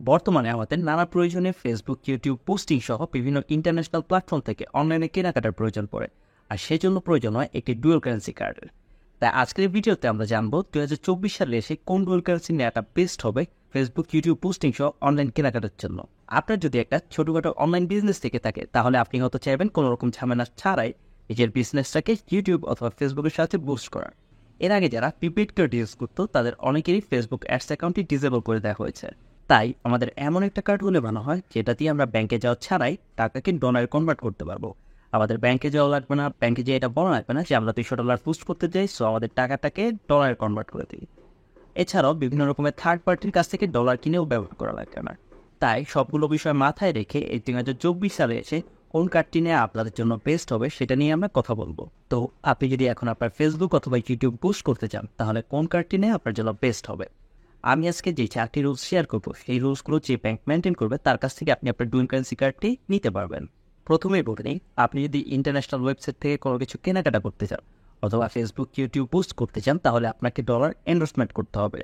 বর্তমানে আমাদের নানা প্রয়োজনে ফেসবুক, ইউটিউব, পোস্টিং সহ বিভিন্ন ইন্টারন্যাশনাল প্ল্যাটফর্ম থেকে অনলাইনে কেনাকাটার প্রয়োজন পড়ে, আর সেজন্য প্রয়োজন হয় একটি ডুয়াল কারেন্সি কার্ডের। তাই আজকের ভিডিওতে আমরা জানবো 2024 সালে এসে কোন ডুয়াল কারেন্সি নেওয়াটা বেস্ট হবে ফেসবুক, ইউটিউব, পোস্টিং সহ অনলাইন কেনাকাটার জন্য। আপনার যদি একটা ছোটখাটো অনলাইন বিজনেস থেকে থাকে তাহলে আপনি হয়তো চাইবেন কোনো রকম ঝামেলা ছাড়াই নিজের বিজনেসটাকে ইউটিউব অথবা ফেসবুকের সাথে বুস্ট করার। এর আগে যারা প্রিপেড কার্ড ইউজ করতো তাদের অনেকেরই ফেসবুক অ্যাডস অ্যাকাউন্টটি ডিসেবল করে দেওয়া হয়েছে। তাই আমাদের এমন একটা কার্ড হলে বানা হয় যেটা দিয়ে আমরা ব্যাংকে যাওয়া ছাড়াই টাকাকে ডলারে কনভার্ট করতে পারবো। আমাদের ব্যাংকে যাওয়া লাগবে না, ব্যাংকে যেয়ে এটা বলা লাগবে না যে আমরা $200 পোস্ট করতে চাই, সো আমাদের টাকাটাকে ডলারে কনভার্ট করে দিই। এছাড়াও বিভিন্ন রকমের থার্ড পার্টির কাছ থেকে ডলার কিনেও ব্যবহার করা লাগবে না। তাই সবগুলো বিষয় মাথায় রেখে এই 2024 সালে এসে কোন কার্ডটি নিয়ে আপনাদের জন্য বেস্ট হবে সেটা নিয়ে আমরা কথা বলবো। তো আপনি যদি এখন আপনার ফেসবুক অথবা ইউটিউব পোস্ট করতে চান তাহলে কোন কার্ডটি নিয়ে আপনার জন্য বেস্ট হবে। আমি আজকে যে 4টি রুলস শেয়ার করবো সেই রুলসগুলো যে ব্যাংক মেনটেন করবে তার কাছ থেকে আপনি আপনার ডুয়াল কারেন্সি কার্ডটি নিতে পারবেন। প্রথমেই বলে নিই, আপনি যদি ইন্টারন্যাশনাল ওয়েবসাইট থেকে কোনো কিছু কেনাকাটা করতে চান অথবা ফেসবুক, ইউটিউব পোস্ট করতে চান তাহলে আপনাকে ডলার এন্ডোর্সমেন্ট করতে হবে।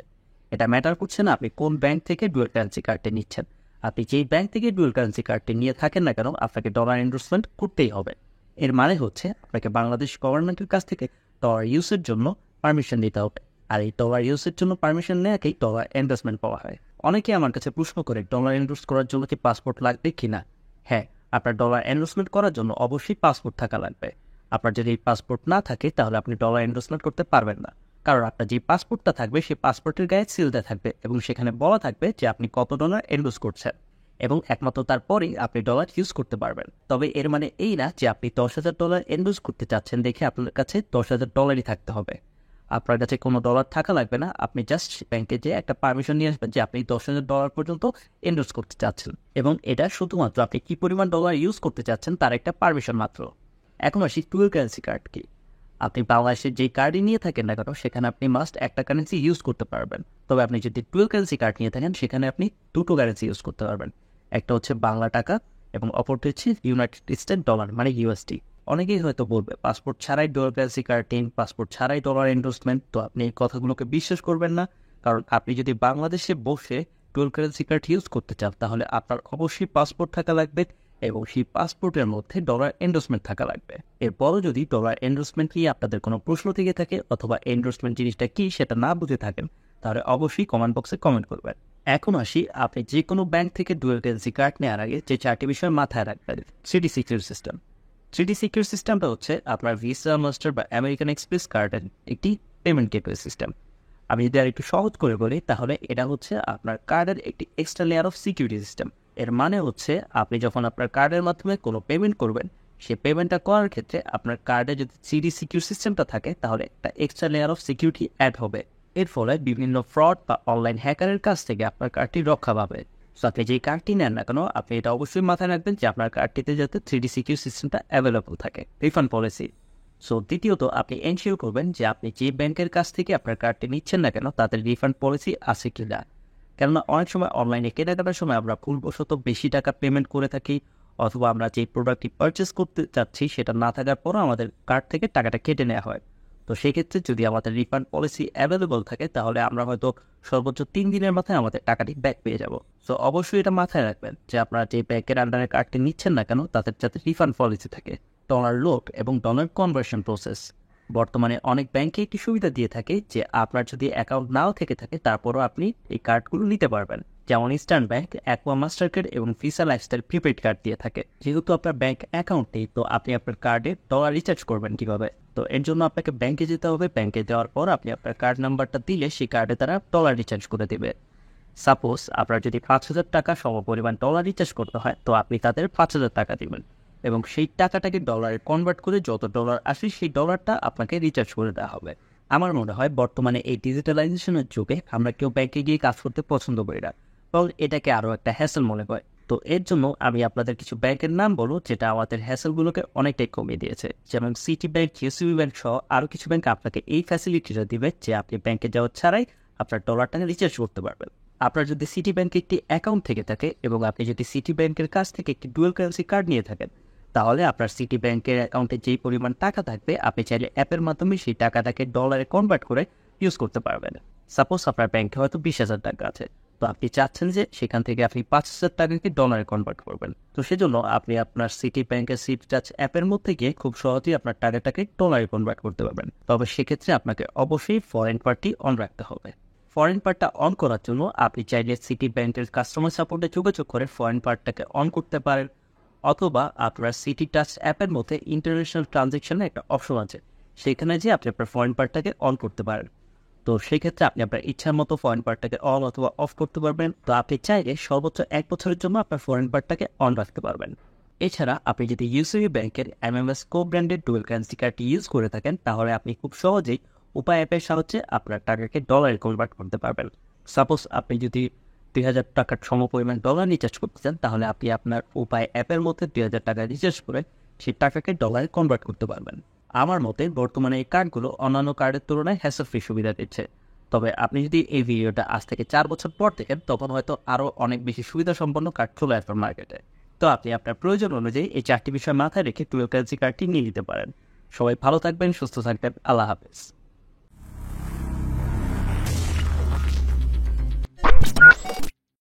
এটা ম্যাটার করছে না আপনি কোন ব্যাংক থেকে ডুয়াল কারেন্সি কার্ডটি নিচ্ছেন। আপনি যেই ব্যাংক থেকে ডুয়াল কারেন্সি কার্ডটি নিয়ে থাকেন না কেন আপনাকে ডলার এন্ডোর্সমেন্ট করতেই হবে। এর মানে হচ্ছে আপনাকে বাংলাদেশ গভর্নমেন্টের কাছ থেকে ডলার ইউজের জন্য পারমিশন দিতে হবে, আর এই ডলার ইউজের জন্য পারমিশন নেওয়াকেই ডলার এন্ডোর্সমেন্ট পাওয়া হয়। অনেকে আমার কাছে প্রশ্ন করে ডলার এন্ডোর্স করার জন্য কি পাসপোর্ট লাগবে কিনা। হ্যাঁ, আপনার ডলার এন্ডোর্সমেন্ট করার জন্য অবশ্যই পাসপোর্ট থাকা লাগবে। আপনার যদি পাসপোর্ট না থাকে তাহলে আপনি ডলার এন্ডোর্সমেন্ট করতে পারবেন না, কারণ আপনার যে পাসপোর্টটা থাকবে সেই পাসপোর্টের গায়ে সিল দেওয়া থাকবে এবং সেখানে বলা থাকবে যে আপনি কত ডলার এন্ডোর্স করছেন, এবং একমাত্র তারপরেই আপনি ডলার ইউজ করতে পারবেন। তবে এর মানে এই না যে আপনি $10,000 এন্ডোর্স করতে চাচ্ছেন দেখে আপনার কাছে $10,000 থাকতে হবে। আপনার কাছে কোনো ডলার থাকা লাগবে না, আপনি জাস্ট ব্যাংকে যেয়ে একটা পারমিশন নিয়ে আসবেন যে আপনি $10,000 পর্যন্ত এন্ডোর্স করতে চাচ্ছেন, এবং এটা শুধুমাত্র আপনি কি পরিমাণ ডলার ইউজ করতে চাচ্ছেন তার একটা পারমিশন মাত্র। এখন আসি ডুয়াল কারেন্সি কার্ড কি। আপনি বাংলাদেশের যেই কার্ডই নিয়ে থাকেন না কেন সেখানে আপনি মাস্ট একটা কারেন্সি ইউজ করতে পারবেন। তবে আপনি যদি ডুয়াল কারেন্সি কার্ড নিয়ে থাকেন সেখানে আপনি দুটো কারেন্সি ইউজ করতে পারবেন। একটা হচ্ছে বাংলা টাকা এবং অপরটি হচ্ছে ইউনাইটেড স্টেট ডলার মানে ইউএসডি। অনেকেই হয়তো বলবে পাসপোর্ট ছাড়াই ডুয়াল কারেন্সি কার্ড নিন, পাসপোর্ট ছাড়াই ডলার এন্ডোর্সমেন্ট। তো আপনি এই কথাগুলোকে বিশ্বাস করবেন না, কারণ আপনি যদি বাংলাদেশে বসে ডুয়াল কারেন্সি কার্ড ইউজ করতে চান তাহলে আপনার অবশ্যই পাসপোর্ট থাকা লাগবে এবং সেই পাসপোর্টের মধ্যে ডলার এন্ডোর্সমেন্ট থাকা লাগবে। এরপরও যদি ডলার এন্ডোর্সমেন্ট নিয়ে আপনাদের কোনো প্রশ্ন থেকে থাকে অথবা এন্ডোর্সমেন্ট জিনিসটা কি সেটা না বুঝে থাকেন তাহলে অবশ্যই কমেন্ট বক্সে কমেন্ট করবেন। এখন আসি, আপনি যে কোনো ব্যাংক থেকে ডুয়াল কারেন্সি কার্ড নেওয়ার আগে যে 4টি বিষয় মাথায় রাখবেন। 3D secure system. 3D secure সিস্টেমটা হচ্ছে আপনার ভিসা, মাস্টার বা আমেরিকান এক্সপ্রেস কার্ডের একটি পেমেন্ট গেটওয়ে সিস্টেম। আমি যদি আর একটু সহজ করে বলি তাহলে এটা হচ্ছে আপনার কার্ডের একটি extra layer of security system. এর মানে হচ্ছে আপনি যখন আপনার কার্ডের মাধ্যমে কোনো পেমেন্ট করবেন সেই পেমেন্টটা করার ক্ষেত্রে আপনার কার্ডে যদি 3D সিকিউর সিস্টেমটা থাকে তাহলে একটা extra layer of security add হবে। এর ফলে বিভিন্ন ফ্রড বা অনলাইন হ্যাকারের কাছ থেকে আপনার কার্ডটি রক্ষা পাবে। সো আপনি যেই কার্ডটি নেন না কেন আপনি এটা অবশ্যই মাথায় রাখবেন যে আপনার কার্ডটিতে যাতে 3D সিকিউর সিস্টেমটা অ্যাভেলেবল থাকে। Refund policy. সো দ্বিতীয়ত আপনি এনশিওর করবেন যে আপনি যে ব্যাংকের কাছ থেকে আপনার কার্ডটি নিচ্ছেন না কেন তাদের রিফান্ড পলিসি আছে কি না। কেননা অনেক সময় অনলাইনে কেনাকাটার সময় আমরা ভুলবশত বেশি টাকা পেমেন্ট করে থাকি, অথবা আমরা যে প্রোডাক্টটি পারচেস করতে চাচ্ছি সেটা না থাকার পরও আমাদের কার্ড থেকে টাকাটা কেটে নেওয়া হয়। তো সেক্ষেত্রে যদি আমাদের রিফান্ড পলিসি অ্যাভেলেবল থাকে তাহলে আমরা হয়তো সর্বোচ্চ 3 দিনের মাথায় আমাদের টাকাটি ব্যাক পেয়ে যাব। সো অবশ্যই এটা মাথায় রাখবেন যে আপনারা যে ব্যাংকের আন্ডারে কার্ডটি নিচ্ছেন না কেন তাদের যাতে রিফান্ড পলিসি থাকে। ডলার লোড এবং ডলার কনভার্সন প্রসেস। বর্তমানে অনেক ব্যাংকে একটি সুবিধা দিয়ে থাকে যে আপনার যদি অ্যাকাউন্ট নাও থেকে থাকে তারপরও আপনি এই কার্ডগুলো নিতে পারবেন। যেমন eastern bank aqua master card এবং ভিসা লাইফস্টাইল প্রিপেড কার্ড দিয়ে থাকে। যেহেতু আপনার ব্যাংক অ্যাকাউন্ট নেই তো আপনি আপনার কার্ডে ডলার রিচার্জ করবেন কিভাবে। তো এর জন্য আপনাকে ব্যাংকে যেতে হবে, ব্যাংকে যাওয়ার পর আপনি আপনার কার্ড নাম্বারটা দিলে সেই কার্ডে তারা ডলার রিচার্জ করে দেবে। সাপোজ আপনার যদি 5,000 টাকা সমপরিমাণ ডলার রিচার্জ করতে হয় তো আপনি তাদের 5,000 টাকা দিবেন এবং সেই টাকাটাকে ডলারে কনভার্ট করে যত ডলার আসে সেই ডলারটা আপনাকে রিচার্জ করে দেওয়া হবে। আমার মনে হয় বর্তমানে এই ডিজিটালাইজেশনের যুগে আমরা কেউ ব্যাংকে গিয়ে কাজ করতে পছন্দ করি না, এবং এটাকে আরও একটা হ্যাসেল মনে হয়। তো এর জন্য আমি আপনাদের কিছু ব্যাংকের নাম বলবো যেটা আমাদের হ্যাসেলগুলোকে অনেকটাই কমিয়ে দিয়েছে। যেমন সিটি ব্যাংক, ইউসিবি ব্যাংক সহ আরও কিছু ব্যাংক আপনাকে এই ফ্যাসিলিটিটা দিবে যে আপনি ব্যাংকে যাওয়া ছাড়াই আপনার ডলারটাকে রিচার্জ করতে পারবেন। আপনার যদি সিটি ব্যাংকে একটি অ্যাকাউন্ট থেকে থাকে এবং আপনি যদি সিটি ব্যাংকের কাছ থেকে একটি ডুয়াল কারেন্সি কার্ড নিয়ে থাকেন তাহলে আপনার সিটি ব্যাংকের অ্যাকাউন্টে যেই পরিমাণ টাকা থাকবে আপনি চাইলে অ্যাপের মাধ্যমে সেই টাকাটাকে ডলারে কনভার্ট করে ইউজ করতে পারবেন। সাপোজ আপনার ব্যাংকে হয়তো 20,000 টাকা আছে, তো আপনি চাচ্ছেন যে সেখান থেকে আপনি 5,000 টাকাকে ডলারে কনভার্ট করবেন। তো সেজন্য আপনি আপনার সিটি ব্যাংকের সিটি টাচ অ্যাপের মধ্যে গিয়ে খুব সহজেই আপনার টাকাটাকে ডলারে কনভার্ট করতে পারবেন। তবে সেক্ষেত্রে আপনাকে অবশ্যই ফরেন পার্টি অন রাখতে হবে। ফরেন পার্টটা অন করার জন্য আপনি চাইলে সিটি ব্যাংকের কাস্টমার সাপোর্টে যোগাযোগ করে ফরেন পার্টটাকে অন করতে পারেন, অথবা আপনার সিটি টাচ অ্যাপের মধ্যে ইন্টারন্যাশনাল ট্রানজ্যাকশনের একটা অপশন আছে, সেখানে যে আপনি আপনার ফরেন পার্টটাকে অন করতে পারেন। তো সেক্ষেত্রে আপনি আপনার ইচ্ছার মতো ফরেন পার্টটাকে অন অথবা অফ করতে পারবেন। তো আপনি চাইলে সর্বোচ্চ 1 বছরের জন্য আপনার ফরেন পার্টটাকে অন রাখতে পারবেন। এছাড়া আপনি যদি ইউসিবি ব্যাংকের MMS কো ব্র্যান্ডের ডুয়েল কারেন্সি কার্ডটি ইউজ করে থাকেন, তাহলে আপনি খুব সহজেই উপায় অ্যাপের সাহায্যে আপনার টাকাকে ডলারে কনভার্ট করতে পারবেন। সাপোজ আপনি যদি 2,000 টাকার সমপরিমাণ ডলার রিচার্জ করতে চান, তাহলে আপনি আপনার উপায় অ্যাপের মধ্যে 2,000 টাকা রিচার্জ করে সেই টাকাকে ডলারে কনভার্ট করতে পারবেন। আমার মতে বর্তমানে এই কার্ডগুলো অন্যান্য কার্ডের তুলনায় হ্যাসেল ফ্রি সুবিধা দিচ্ছে। তবে আপনি যদি এই ভিডিওটা আজ থেকে 4 বছর পর দেখেন, তখন হয়তো আরও অনেক বেশি সুবিধা সম্পন্ন কার্ড চলে আসবে মার্কেটে। তো আপনি আপনার প্রয়োজন অনুযায়ী এই 4টি বিষয় মাথায় রেখে ডুয়াল কারেন্সি কার্ডটি নিয়ে নিতে পারেন। সবাই ভালো থাকবেন, সুস্থ থাকবেন। আল্লাহ হাফেজ।